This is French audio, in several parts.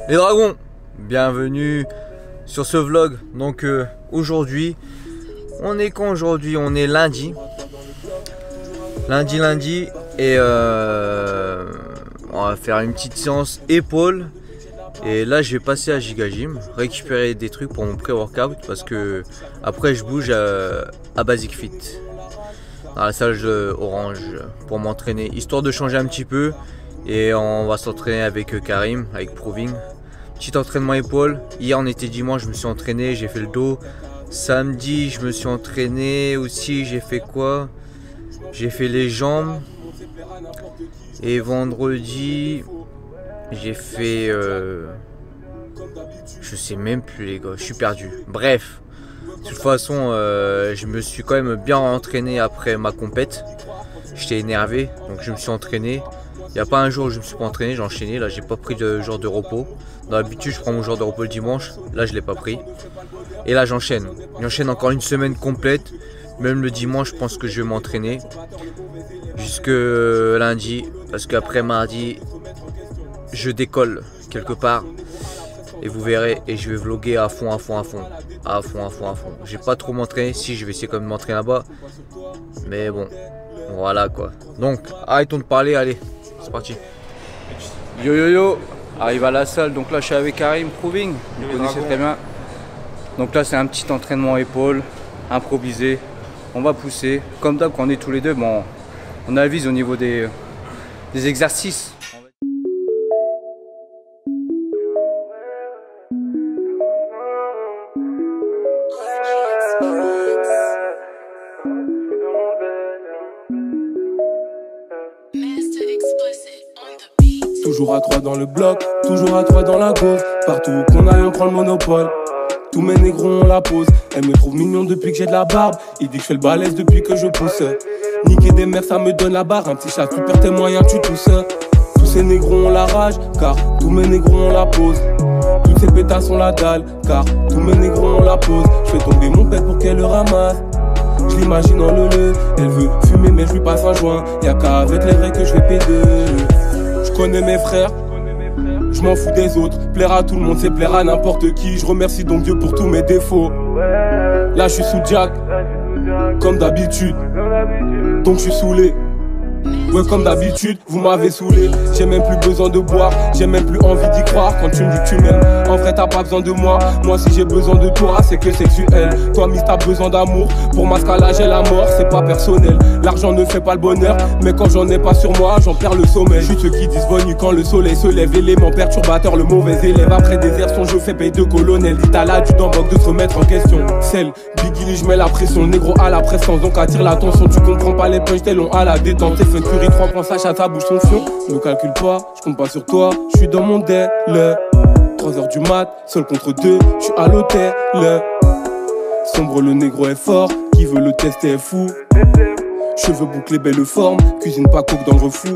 Les dragons, bienvenue sur ce vlog. Donc aujourd'hui, on est quand aujourd'hui? On est lundi. Lundi et on va faire une petite séance épaules. Et là je vais passer à Giga Gym, récupérer des trucs pour mon pré-workout parce que après je bouge à Basic Fit dans la salle orange pour m'entraîner, histoire de changer un petit peu. Et on va s'entraîner avec Karim, avec Proving. Petit entraînement épaules. Hier on était dimanche, je me suis entraîné, j'ai fait le dos. Samedi je me suis entraîné aussi, j'ai fait quoi? J'ai fait les jambes. Et vendredi j'ai fait je sais même plus les gars, je suis perdu. Bref, de toute façon je me suis quand même bien entraîné après ma compète. J'étais énervé donc je me suis entraîné. Il n'y a pas un jour où je me suis pas entraîné, j'ai enchaîné. Là j'ai pas pris de jour de repos. D'habitude je prends mon jour de repos le dimanche. Là je l'ai pas pris. Et là j'enchaîne. J'enchaîne encore une semaine complète. Même le dimanche je pense que je vais m'entraîner jusque lundi. Parce qu'après mardi je décolle quelque part. Et vous verrez. Et je vais vlogger à fond. Je vais pas trop m'entraîner. Si, je vais essayer quand même de m'entraîner là-bas. Mais bon, voilà quoi. Donc arrêtons de parler, allez. C'est parti. Yo, arrive à la salle. Donc là je suis avec Karim Proving, vous connaissez très bien. Donc là c'est un petit entraînement épaules improvisé. On va pousser comme d'hab quand on est tous les deux. Bon, on avise au niveau des exercices. Toujours à 3 dans le bloc, toujours à 3 dans la gauche. Partout où qu'on aille on prend le monopole. Tous mes négros on la pose. Elle me trouve mignon depuis que j'ai de la barbe. Il dit que je fais le balèze depuis que je pousse. Niquer des mères ça me donne la barre. Un petit chat tu perds tes moyens tu tousses. Tous ces négros ont la rage car tous mes négros on la pose. Toutes ces pétasses ont la dalle car tous mes négros on la pose. Je fais tomber mon père pour qu'elle le ramasse. Je l'imagine en le. Elle veut fumer mais je lui passe un joint. Y'a qu'avec les vrais que je vais péter. Je connais mes frères, je m'en fous des autres. Plaire à tout le monde, c'est plaire à n'importe qui. Je remercie donc Dieu pour tous mes défauts. Là je suis sous Jack, comme d'habitude. Donc je suis saoulé. Ouais comme d'habitude, vous m'avez saoulé. J'ai même plus besoin de boire, j'ai même plus envie d'y croire. Quand tu me dis que tu m'aimes, en vrai t'as pas besoin de moi. Moi si j'ai besoin de toi, c'est que sexuel. Toi Miss t'as besoin d'amour, pour moi ce cas là j'ai la mort. C'est pas personnel, l'argent ne fait pas le bonheur. Mais quand j'en ai pas sur moi, j'en perds le sommeil. Je suis ceux qui disent bonne nuit quand le soleil se lève. L'élément perturbateur, le mauvais élève. Après des airs son jeu fait paye de colonel. Dit à l'adjudant manque de se remettre en question. Celle, Biggie je mets la pression. Négro à la prestance, donc attire l'attention. Tu comprends pas les punch, t'es long à la détente. T'es fun fury 3 points, sache à ta bouche son fion. Me calcule pas, je compte pas sur toi. Je suis dans mon délai. 3h du mat, seul contre 2, je suis à l'hôtel. Sombre le négro est fort, qui veut le tester est fou. Cheveux bouclés, belle forme, cuisine pas coke dans le refou.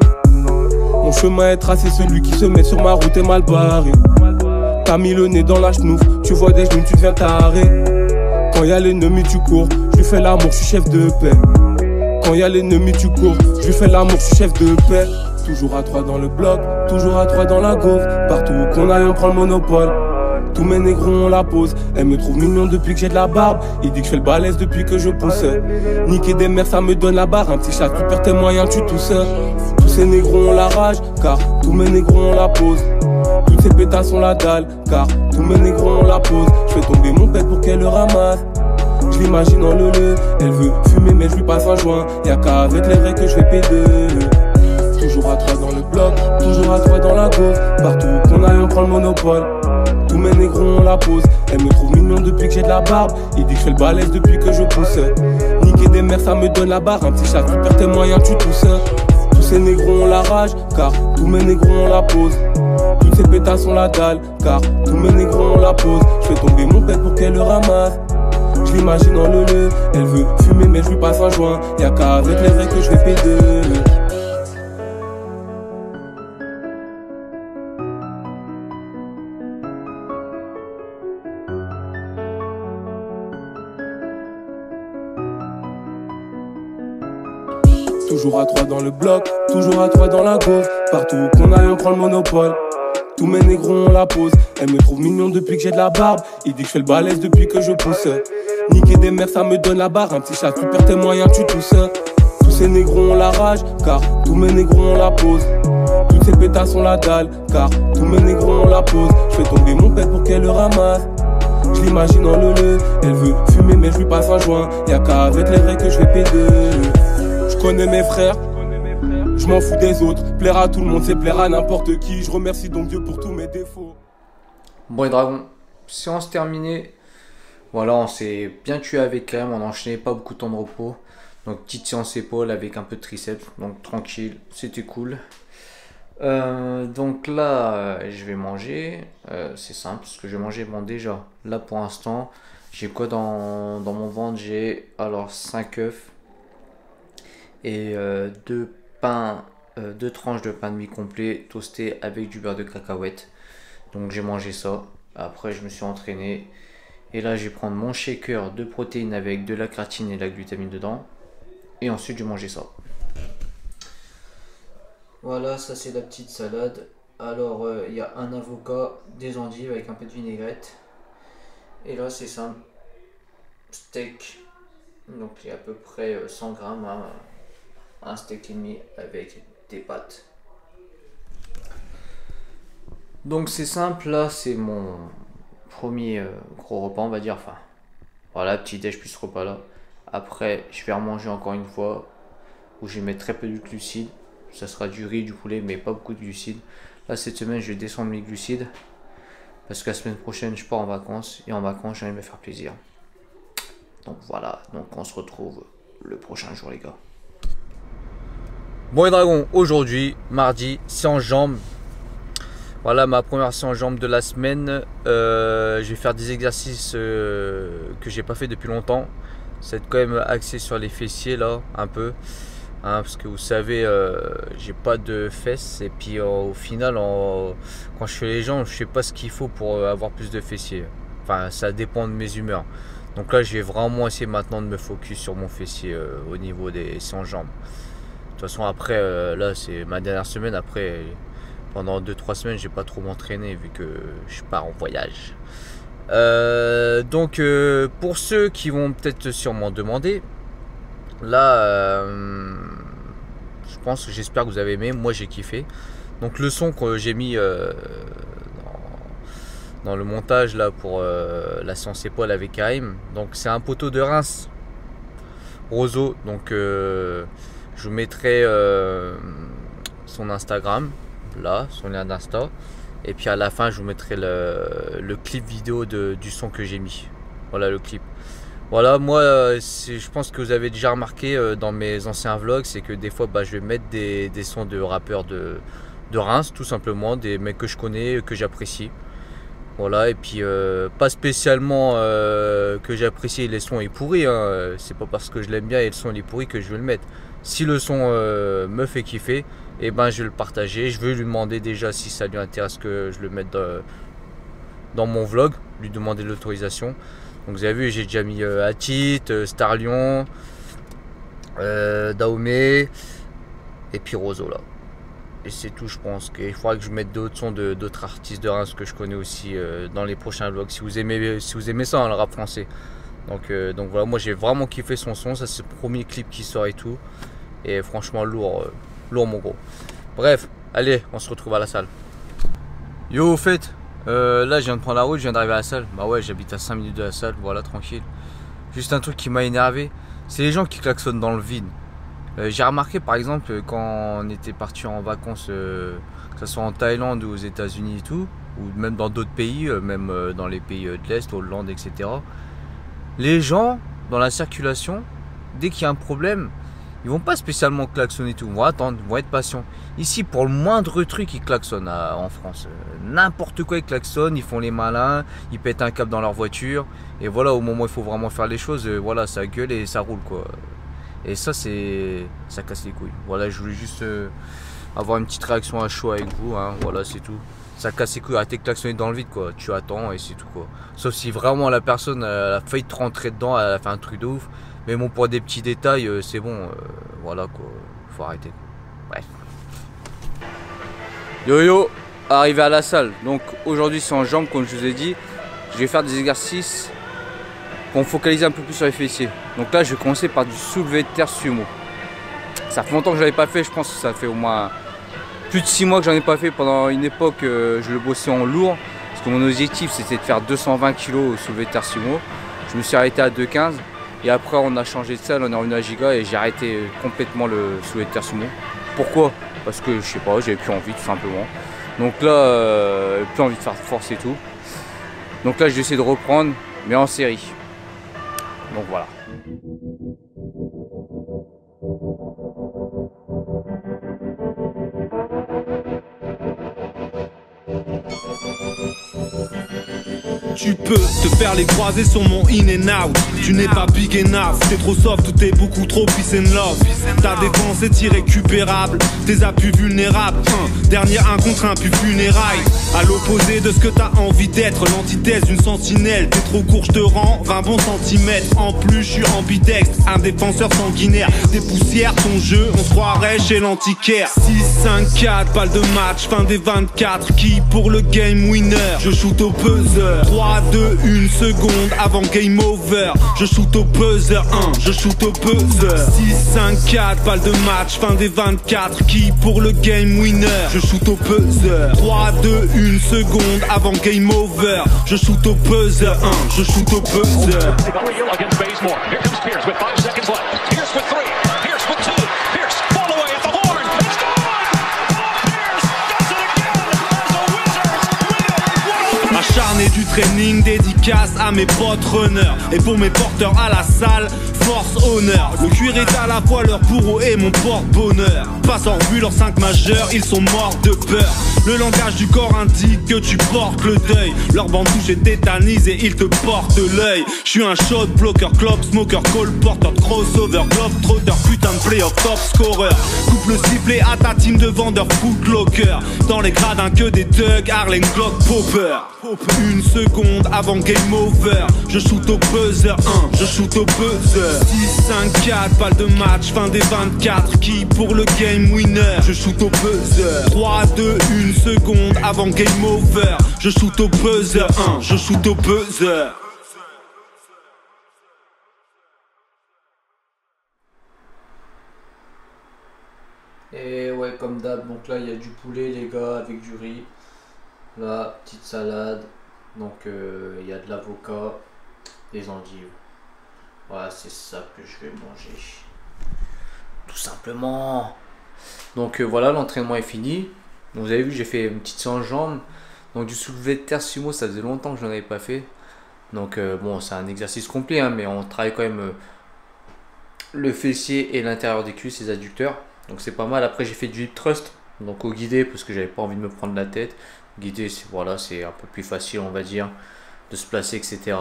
Mon chemin est tracé, celui qui se met sur ma route est mal barré. T'as mis le nez dans la chenouf, tu vois des genoux, tu deviens taré. Quand y'a l'ennemi tu cours, je lui fais l'amour, je suis chef de paix. Quand y'a l'ennemi tu cours, je lui fais l'amour, je suis chef de paix. Toujours à 3 dans le bloc, toujours à 3 dans la gauche. Partout où qu'on aille on prend le monopole. Tous mes négros on la pose. Elle me trouve mignon depuis que j'ai de la barbe. Il dit que je fais le balèze depuis que je pousse. Niquer des mères ça me donne la barre. Un petit chat tu perds tes moyens tu tousses. Tous ces négros ont la rage car tous mes négros on la pose. Toutes ces pétasses ont la dalle car tous mes négros on la pose. Je fais tomber mon père pour qu'elle le ramasse. Je l'imagine en le. Elle veut fumer mais je lui passe un joint. Y'a qu'avec les vrais que je vais péter. Toujours à 3 dans le bloc, toujours à 3 dans la gauche. Partout où qu'on aille on prend le monopole. Tous mes négros on la pose. Elle me trouve mignon depuis que j'ai de la barbe. Il dit que je fais le balèze depuis que je pousse. Niquer des mères ça me donne la barre. Un petit chat tu perds tes moyens tu tousses. Tous ces négros ont la rage car tous mes négros on la pose. Toutes ces pétasses ont la dalle car tous mes négros on la pose. Je fais tomber mon père pour qu'elle le ramasse. Je l'imagine en le. Elle veut fumer mais je lui passe un joint. Y'a qu'avec les vrais que je vais péter. Toujours à 3 dans le bloc, toujours à 3 dans la gauche. Partout où qu'on aille on prend le monopole. Tous mes négros on la pose. Elle me trouve mignon depuis que j'ai de la barbe. Il dit que je fais le balèze depuis que je pousse. Niquer des mères ça me donne la barre. Un petit chat, tu perds tes moyens, tu tousses. Tous ces négros ont la rage, car tous mes négros on la pose. Toutes ces pétasses ont la dalle, car tous mes négros on la pose. Je fais tomber mon père pour qu'elle le ramasse. Je l'imagine en le. Elle veut fumer mais je lui passe un joint. Y'a qu'avec les vrais que je fais P2. Je connais mes frères, je m'en fous des autres. Plaire à tout le monde c'est plaire à n'importe qui. Je remercie donc Dieu pour tous mes défauts. Bon les dragons, séance terminée. Voilà, on s'est bien tué avec quand même, on a enchaîné pas beaucoup de temps de repos. Donc petite séance épaule avec un peu de triceps, donc tranquille, c'était cool. Donc là, je vais manger, c'est simple, ce que je vais manger, bon déjà, là pour l'instant, j'ai quoi dans mon ventre, j'ai alors 5 œufs et 2 pains, 2 tranches de pain de mie complet toasté avec du beurre de cacahuète. Donc j'ai mangé ça, après je me suis entraîné. Et là, je vais prendre mon shaker de protéines avec de la créatine et de la glutamine dedans. Et ensuite, je vais manger ça. Voilà, ça c'est la petite salade. Alors, il y a un avocat, des endives avec un peu de vinaigrette. Et là, c'est simple. Steak. Donc, il y a à peu près 100 grammes. Hein, un steak et demi avec des pâtes. Donc, c'est simple. Là, c'est mon premier gros repas, on va dire. Enfin, voilà, petit déj plus ce repas là. Après, je vais remanger encore une fois où je vais mettre très peu de glucides. Ça sera du riz, du poulet, mais pas beaucoup de glucides. Là, cette semaine, je vais descendre mes glucides parce que la semaine prochaine, je pars en vacances et en vacances, j'ai envie de me faire plaisir. Donc voilà, donc on se retrouve le prochain jour, les gars. Bon les dragons, aujourd'hui, mardi, séance jambes. Voilà ma première séance jambes de la semaine. Je vais faire des exercices que j'ai pas fait depuis longtemps. C'est quand même axé sur les fessiers là, un peu. Hein, parce que vous savez, j'ai pas de fesses. Et puis au final, quand je fais les jambes, je sais pas ce qu'il faut pour avoir plus de fessiers. Enfin, ça dépend de mes humeurs. Donc là, je vais vraiment essayer maintenant de me focus sur mon fessier au niveau des séances jambes. De toute façon, après, là, c'est ma dernière semaine. Après, pendant 2-3 semaines, j'ai pas trop m'entraîner vu que je pars en voyage. Donc, pour ceux qui vont peut-être sûrement demander, là, je pense, j'espère que vous avez aimé. Moi, j'ai kiffé. Donc, le son que j'ai mis dans le montage là pour la séance épaule avec Karim. Donc, c'est un poteau de Reims, Roseau. Donc, je vous mettrai son Instagram. Là, son lien d'Insta, et puis à la fin je vous mettrai le clip vidéo du son que j'ai mis. Voilà le clip. Voilà, moi je pense que vous avez déjà remarqué dans mes anciens vlogs, c'est que des fois je vais mettre des sons de rappeurs de Reims, tout simplement, des mecs que je connais, que j'apprécie. Voilà, et puis pas spécialement que j'apprécie les sons est pourri, hein. C'est pas parce que je l'aime bien et le son il est pourri que je vais le mettre. Si le son me fait kiffer, et ben je vais le partager. Je vais lui demander déjà si ça lui intéresse que je le mette dans mon vlog, lui demander l'autorisation. Donc vous avez vu, j'ai déjà mis Atit, Starlion, Dahomey et puis Roseau là. Et c'est tout, je pense qu'il faudra que je mette d'autres sons d'autres artistes de Reims que je connais aussi dans les prochains vlogs. Si vous aimez ça, hein, le rap français. Donc voilà, moi j'ai vraiment kiffé son son. Ça c'est le premier clip qui sort et tout. Et franchement lourd mon gros. Bref, allez, on se retrouve à la salle. Yo, au fait, là je viens de prendre la route, je viens d'arriver à la salle. Bah ouais, j'habite à 5 minutes de la salle, voilà, tranquille. Juste un truc qui m'a énervé, c'est les gens qui klaxonnent dans le vide. J'ai remarqué par exemple quand on était parti en vacances, que ce soit en Thaïlande ou aux États-Unis et tout, ou même dans d'autres pays, même dans les pays de l'Est, Hollande, etc. Les gens dans la circulation, dès qu'il y a un problème, ils vont pas spécialement klaxonner tout, ils vont attendre, ils vont être patients. Ici, pour le moindre truc, ils klaxonnent en France. N'importe quoi, ils klaxonnent, ils font les malins, ils pètent un câble dans leur voiture. Et voilà, au moment où il faut vraiment faire les choses, voilà, ça gueule et ça roule, quoi. Et ça, ça casse les couilles. Voilà, je voulais juste avoir une petite réaction à chaud avec vous, hein. Voilà, c'est tout. Ça casse les couilles, arrêtez de klaxonner dans le vide, quoi. Tu attends et c'est tout, quoi. Sauf si vraiment la personne a failli te rentrer dedans, elle a fait un truc de ouf. Mais bon, pour des petits détails, c'est bon. Voilà, quoi. Faut arrêter. Bref. Yo yo, arrivé à la salle. Donc aujourd'hui c'est en jambes comme je vous ai dit. Je vais faire des exercices pour me focaliser un peu plus sur les fessiers. Donc là je vais commencer par du soulevé de terre sumo. Ça fait longtemps que je l'avais pas fait, je pense que ça fait au moins plus de 6 mois que j'en ai pas fait. Pendant une époque je le bossais en lourd. Parce que mon objectif c'était de faire 220 kg au soulevé de terre sumo. Je me suis arrêté à 2,15 et après on a changé de salle, on est revenu à Giga et j'ai arrêté complètement le soulevé de terre sumo. Pourquoi? Parce que je sais pas, j'avais plus envie tout simplement. Donc là, plus envie de faire force et tout. Donc là je vais essayer de reprendre, mais en série. Donc voilà. Tu peux te faire les croisés sur mon in and out. Tu n'es pas big enough, t'es trop soft, tout est beaucoup trop peace and love. Ta défense est irrécupérable, tes appuis vulnérables. Dernier 1 contre 1 puis funérailles. À l'opposé de ce que t'as envie d'être, l'antithèse d'une sentinelle. T'es trop court, je te rends 20 bons centimètres. En plus, je suis ambidextre, un défenseur sanguinaire. Des poussières, ton jeu, on se croirait chez l'antiquaire. 6-5-4, balle de match, fin des 24. Qui pour le game winner? Je shoot au buzzer. 3, 2, 1 seconde avant game over. Je shoot au buzzer, 1, je shoot au buzzer. 6-5-4, balle de match, fin des 24. Qui pour le game winner? Je shoot au buzzer. 3, 2, 1 seconde avant game over. Je shoot au buzzer, 1, je shoot au buzzer. Acharné du training, dédicace à mes potes runners. Et pour mes porteurs à la salle, force honneur. Le cuir est à la fois leur bourreau et mon porte-bonheur. Passe en revue leurs 5 majeurs, ils sont morts de peur. Le langage du corps indique que tu portes le deuil. Leur bande touche et tétanise et ils te portent l'œil. Je suis un shot blocker, clock, smoker, call, porteur de crossover, globe, trotter, putain de playoff, top scorer. Coupe le sifflet à ta team de vendeurs footlocker. Dans les gradins que des thugs, Harlem Glock, Popper. 1 seconde avant game over. Je shoot au buzzer, 1, je shoot au buzzer. 6-5-4, balle de match, fin des 24. Qui pour le game winner? Je shoot au buzzer. 3, 2, 1 seconde avant game over. Je shoot au buzzer, 1, je shoot au buzzer. Et ouais, comme d'hab, donc là il y a du poulet les gars avec du riz. Là, petite salade. Donc il y a de l'avocat, des endives. Voilà, c'est ça que je vais manger. Tout simplement. Donc voilà, l'entraînement est fini. Donc, vous avez vu, j'ai fait une petite séance jambes. Donc du soulevé de terre sumo, ça faisait longtemps que je n'en avais pas fait. Donc bon, c'est un exercice complet, hein, mais on travaille quand même le fessier et l'intérieur des cuisses, les adducteurs. Donc c'est pas mal. Après j'ai fait du hip thrust, donc au guidé parce que j'avais pas envie de me prendre la tête. Guidé, voilà, c'est un peu plus facile, on va dire, de se placer, etc.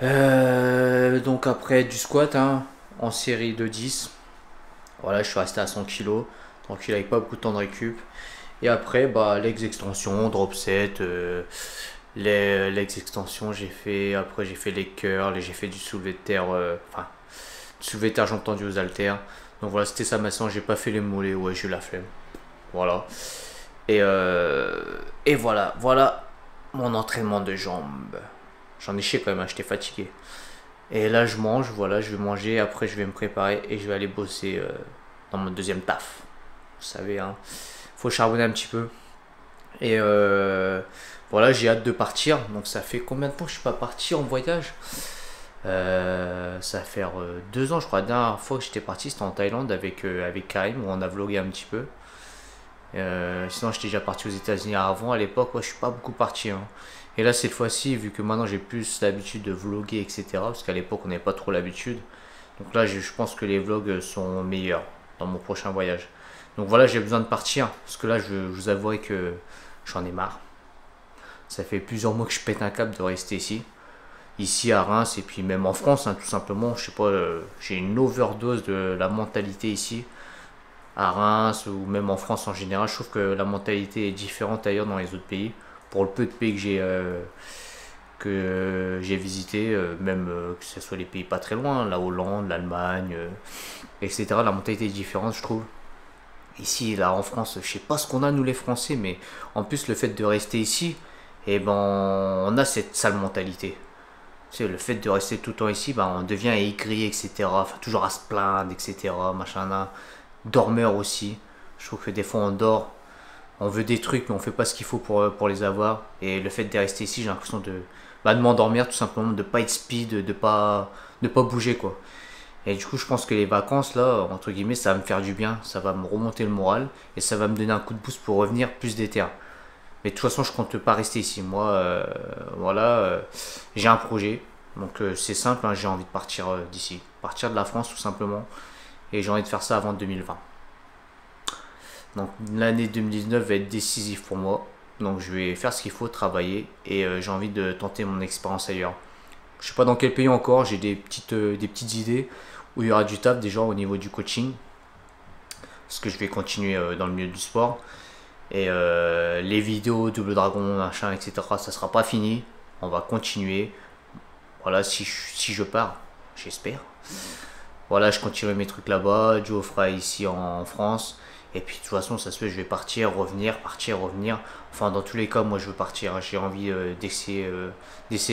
Donc après du squat, hein, en série de 10. Voilà, je suis resté à 100 kg, tranquille, avec pas beaucoup de temps de récup. Et après, bah, legs extension, drop set, les legs extension, j'ai fait. Après, j'ai fait les curls et j'ai fait du soulevé de terre, enfin, soulevé de terre jambes tendues aux haltères. Donc voilà, c'était ça ma séance. J'ai pas fait les mollets, ouais, j'ai eu la flemme. Voilà. Et voilà, voilà mon entraînement de jambes. J'en ai chié quand même, hein, j'étais fatigué. Et là, je mange, voilà, je vais manger. Après, je vais me préparer et je vais aller bosser dans mon deuxième taf. Vous savez, hein, faut charbonner un petit peu. Et voilà, j'ai hâte de partir. Donc, ça fait combien de temps que je suis pas parti en voyage? Ça va faire 2 ans, je crois. La dernière fois que j'étais parti, c'était en Thaïlande avec Karim, où on a vlogué un petit peu. Sinon, j'étais déjà parti aux États-Unis avant. À l'époque, ouais, je suis pas beaucoup parti, hein. Et là, cette fois-ci, vu que maintenant j'ai plus l'habitude de vlogger, etc. Parce qu'à l'époque, on n'avait pas trop l'habitude. Donc là, je pense que les vlogs sont meilleurs dans mon prochain voyage. Donc voilà, j'ai besoin de partir. Parce que là, je vous avouerai que j'en ai marre. Ça fait plusieurs mois que je pète un câble de rester ici. Ici à Reims et puis même en France, hein, tout simplement. Je sais pas, j'ai une overdose de la mentalité ici. À Reims ou même en France en général, je trouve que la mentalité est différente ailleurs dans les autres pays. Pour le peu de pays que j'ai visité, même que ce soit les pays pas très loin, la Hollande, l'Allemagne, etc. La mentalité est différente, je trouve. Ici, là, en France, je sais pas ce qu'on a, nous les Français, mais en plus, le fait de rester ici, eh ben, on a cette sale mentalité. Tu sais, le fait de rester tout le temps ici, ben, on devient aigri, etc. Enfin, toujours à se plaindre, etc. Machin là. Dormeur aussi. Je trouve que des fois, on dort, on veut des trucs, mais on fait pas ce qu'il faut pour les avoir. Et le fait de rester ici, j'ai l'impression de m'endormir, tout simplement, de pas être speed, de pas bouger, quoi. Et du coup, je pense que les vacances, là, entre guillemets, ça va me faire du bien, ça va me remonter le moral et ça va me donner un coup de boost pour revenir plus déter. Mais de toute façon, je compte pas rester ici. Moi, voilà, j'ai un projet. Donc, c'est simple, hein, j'ai envie de partir d'ici. Partir de la France, tout simplement. Et j'ai envie de faire ça avant 2020. Donc, l'année 2019 va être décisive pour moi. Donc, je vais faire ce qu'il faut, travailler. Et j'ai envie de tenter mon expérience ailleurs. Je sais pas dans quel pays encore, j'ai des petites idées où il y aura du taf déjà au niveau du coaching. Parce que je vais continuer dans le milieu du sport. Et les vidéos, Double Dragon, machin, etc., ça sera pas fini. On va continuer. Voilà, si je pars, j'espère. Voilà, je continue mes trucs là-bas. Joe fera ici en France. Et puis de toute façon, ça se fait, je vais partir, revenir. Enfin, dans tous les cas, moi je veux partir. J'ai envie d'essayer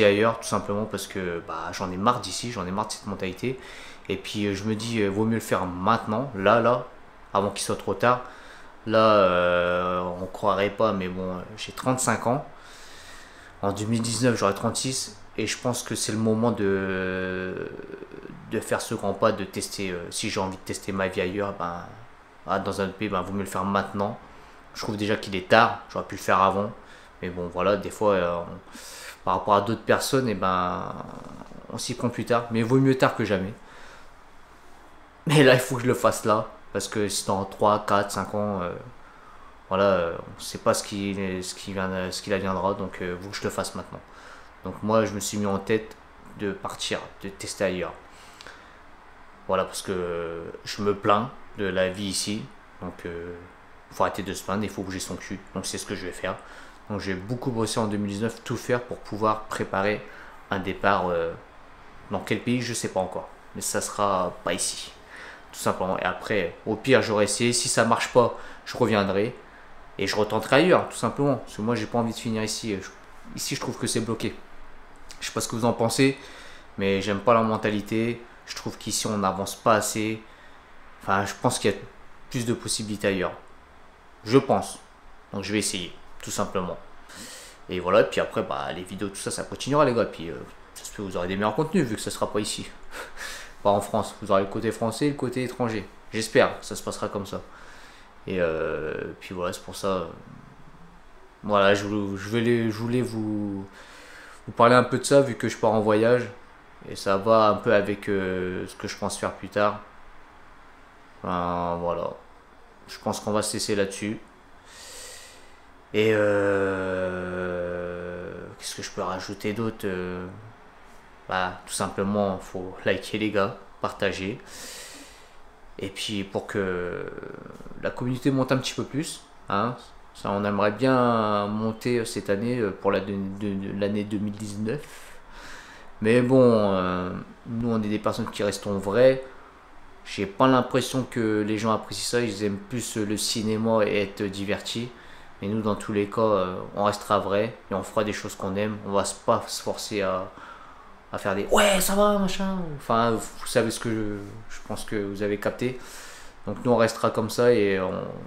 ailleurs, tout simplement parce que bah, j'en ai marre d'ici, j'en ai marre de cette mentalité. Et puis je me dis, vaut mieux le faire maintenant, là, avant qu'il soit trop tard. Là, on croirait pas, mais bon, j'ai 35 ans. En 2019, j'aurai 36. Et je pense que c'est le moment de faire ce grand pas, de tester. Si j'ai envie de tester ma vie ailleurs, ben, dans un autre pays, ben, vaut mieux le faire maintenant. Je trouve déjà qu'il est tard, j'aurais pu le faire avant. Mais bon, voilà, des fois, par rapport à d'autres personnes, et ben, on s'y prend plus tard. Mais il vaut mieux tard que jamais. Mais là, il faut que je le fasse là. Parce que si dans 3 4 5 ans, voilà, on ne sait pas ce qu'il adviendra. Donc, il faut que je le fasse maintenant. Donc, moi, je me suis mis en tête de partir, de tester ailleurs. Voilà, parce que je me plains de la vie ici. Donc, faut arrêter de se plaindre, il faut bouger son cul. Donc, c'est ce que je vais faire. Donc, j'ai beaucoup bossé en 2019, tout faire pour pouvoir préparer un départ dans quel pays, je sais pas encore. Mais ça sera pas ici, tout simplement. Et après, au pire, j'aurai essayé. Si ça marche pas, je reviendrai et je retenterai ailleurs, tout simplement. Parce que moi, j'ai pas envie de finir ici. Ici, je trouve que c'est bloqué. Je sais pas ce que vous en pensez, mais j'aime pas la mentalité. Je trouve qu'ici, on n'avance pas assez. Enfin, je pense qu'il y a plus de possibilités ailleurs. Je pense. Donc, je vais essayer, tout simplement. Et voilà, et puis après, bah, les vidéos, tout ça, ça continuera, les gars. Puis, ça se peut, vous aurez des meilleurs contenus, vu que ça sera pas ici. Pas en France. Vous aurez le côté français et le côté étranger. J'espère que ça se passera comme ça. Et puis voilà, c'est pour ça. Voilà, je voulais vous parler un peu de ça, vu que je pars en voyage. Et ça va un peu avec ce que je pense faire plus tard. Enfin, voilà. Je pense qu'on va se laisser là-dessus. Et qu'est-ce que je peux rajouter d'autre bah, tout simplement, il faut liker les gars, partager. Et puis pour que la communauté monte un petit peu plus, hein, ça, on aimerait bien monter cette année pour l'année 2019. Mais bon, nous on est des personnes qui restons vraies. J'ai pas l'impression que les gens apprécient ça, ils aiment plus le cinéma et être divertis. Mais nous, dans tous les cas, on restera vrai et on fera des choses qu'on aime. On va pas se forcer à faire des ouais, ça va, machin. Enfin, vous savez ce que je pense que vous avez capté. Donc, nous, on restera comme ça et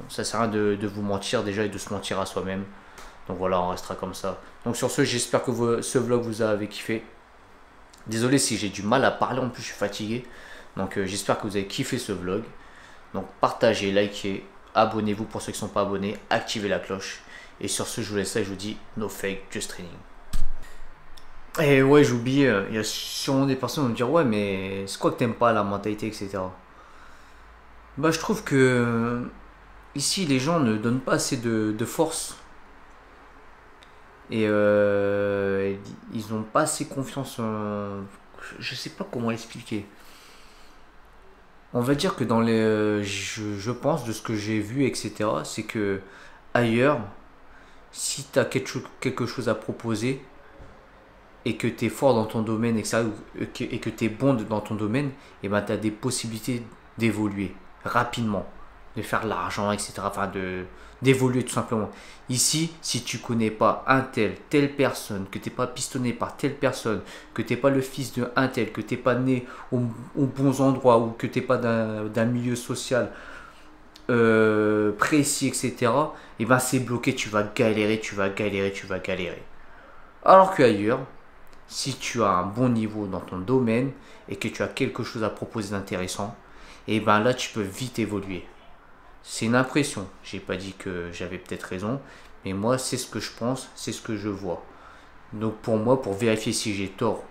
ça sert à rien de vous mentir déjà et de se mentir à soi-même. Donc, voilà, on restera comme ça. Donc, sur ce, j'espère que ce vlog vous avez kiffé. Désolé si j'ai du mal à parler, en plus, je suis fatigué. Donc, j'espère que vous avez kiffé ce vlog. Donc, partagez, likez. Abonnez-vous pour ceux qui ne sont pas abonnés, activez la cloche. Et sur ce, je vous laisse là et je vous dis no fake, just training. Et ouais, j'oublie, il y a sûrement des personnes qui vont me dire ouais, mais c'est quoi que t'aimes pas, la mentalité, etc. Bah, je trouve que ici, les gens ne donnent pas assez de force. Et ils n'ont pas assez confiance en. Je sais pas comment expliquer. On va dire que dans les, je pense de ce que j'ai vu, etc., c'est que ailleurs, si tu as quelque chose à proposer et que tu es fort dans ton domaine, etc., et que tu es bon dans ton domaine, et ben, tu as des possibilités d'évoluer rapidement. de faire de l'argent, etc. Enfin, d'évoluer tout simplement. Ici, si tu connais pas un tel, telle personne, que tu n'es pas pistonné par telle personne, que tu n'es pas le fils de un tel, que tu n'es pas né aux bons endroits ou que tu n'es pas d'un milieu social précis, etc., et ben c'est bloqué, tu vas galérer, tu vas galérer, tu vas galérer. Alors qu'ailleurs, si tu as un bon niveau dans ton domaine et que tu as quelque chose à proposer d'intéressant, et ben là tu peux vite évoluer. C'est une impression. J'ai pas dit que j'avais peut-être raison, mais moi c'est ce que je pense, c'est ce que je vois. Donc pour moi, pour vérifier si j'ai tort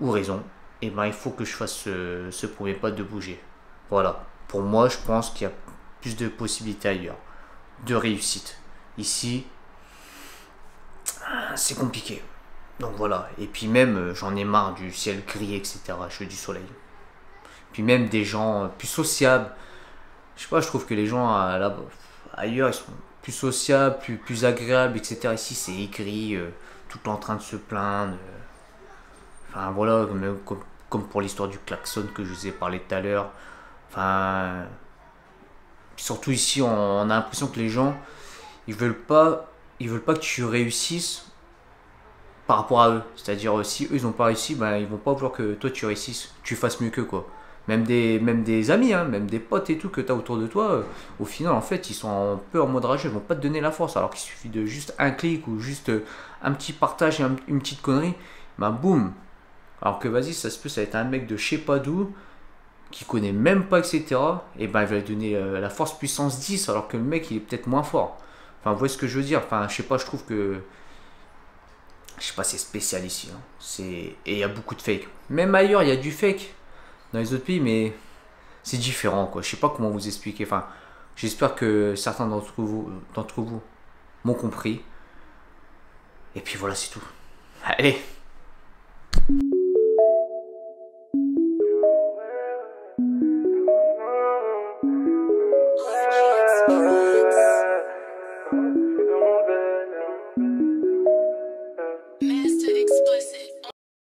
ou raison, et ben il faut que je fasse ce premier pas de bouger. Voilà. Pour moi, je pense qu'il y a plus de possibilités ailleurs, de réussite. Ici, c'est compliqué. Donc voilà. Et puis même, j'en ai marre du ciel gris, etc. Je veux du soleil. Puis même des gens plus sociables. Je sais pas, je trouve que les gens là, ailleurs, ils sont plus sociables, plus agréables, etc. Ici, c'est aigri, tout le temps en train de se plaindre. Enfin voilà, comme pour l'histoire du klaxon que je vous ai parlé tout à l'heure. Enfin, surtout ici, on a l'impression que les gens, ils veulent pas que tu réussisses par rapport à eux. C'est-à-dire, si eux, ils n'ont pas réussi, ben, ils vont pas vouloir que toi, tu réussisses, tu fasses mieux qu'eux, quoi. Même des amis, hein, même des potes et tout que tu as autour de toi, au final, en fait, ils sont un peu en mode rageux, ils vont pas te donner la force, alors qu'il suffit de juste un clic ou juste un petit partage et une petite connerie, ben boum. Alors que vas-y, ça se peut, ça va être un mec de je sais pas d'où, qui connaît même pas, etc. Et ben il va lui donner la force puissance 10 alors que le mec il est peut-être moins fort. Enfin, vous voyez ce que je veux dire. Enfin, je sais pas, je trouve que. Je sais pas, c'est spécial ici. Hein. Et il y a beaucoup de fake. Même ailleurs, il y a du fake dans les autres pays, mais c'est différent, quoi. Je sais pas comment vous expliquer. Enfin, j'espère que certains d'entre vous m'ont compris. Et puis voilà, c'est tout. Allez!